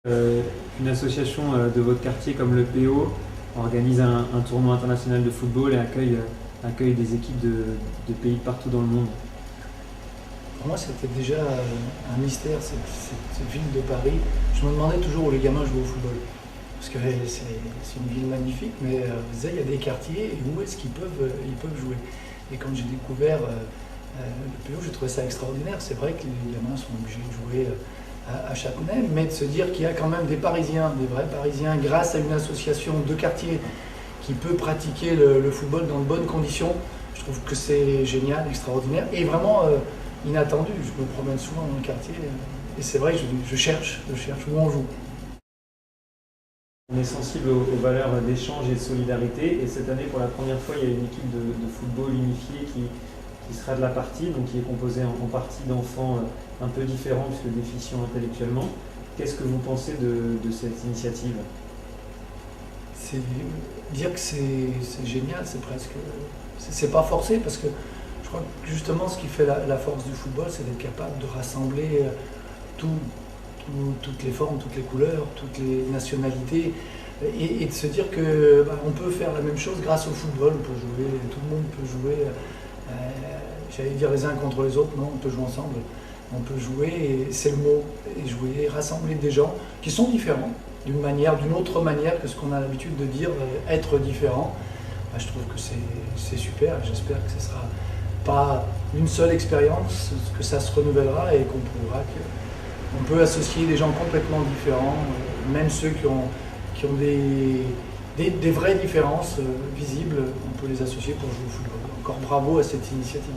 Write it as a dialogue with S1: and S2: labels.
S1: Une association de votre quartier comme le PO organise un tournoi international de football et accueille des équipes de pays de partout dans le monde.
S2: Pour moi, c'était déjà un mystère, cette ville de Paris. Je me demandais toujours où les gamins jouaient au football. Parce que c'est une ville magnifique, mais je disais, il y a des quartiers, et où est-ce qu'ils peuvent jouer? Et quand j'ai découvert le PO, j'ai trouvé ça extraordinaire. C'est vrai que les gamins sont obligés de jouer à Châtenay, mais de se dire qu'il y a quand même des Parisiens, des vrais Parisiens, grâce à une association de quartier qui peut pratiquer le football dans de bonnes conditions, je trouve que c'est génial, extraordinaire, et vraiment inattendu. Je me promène souvent dans le quartier, et c'est vrai que je cherche où on joue.
S1: On est sensible aux valeurs d'échange et de solidarité, et cette année, pour la première fois, il y a une équipe de football unifiée qui sera de la partie, donc qui est composée en partie d'enfants un peu différents puisque déficients intellectuellement. Qu'est-ce que vous pensez de cette initiative?
S2: C'est dire que c'est génial, c'est presque, c'est pas forcé, parce que je crois que justement ce qui fait la force du football, c'est d'être capable de rassembler toutes les formes, toutes les couleurs, toutes les nationalités, et de se dire que on peut faire la même chose grâce au football. On peut jouer, tout le monde peut jouer, j'allais dire les uns contre les autres, non, on peut jouer ensemble, on peut jouer, et c'est le mot, et jouer, rassembler des gens qui sont différents, d'une autre manière que ce qu'on a l'habitude de dire, être différent. Je trouve que c'est super, et j'espère que ce ne sera pas une seule expérience, que ça se renouvellera, et qu'on prouvera qu'on peut associer des gens complètement différents, même ceux qui ont des vraies différences visibles, on peut les associer pour jouer au football. Encore bravo à cette initiative.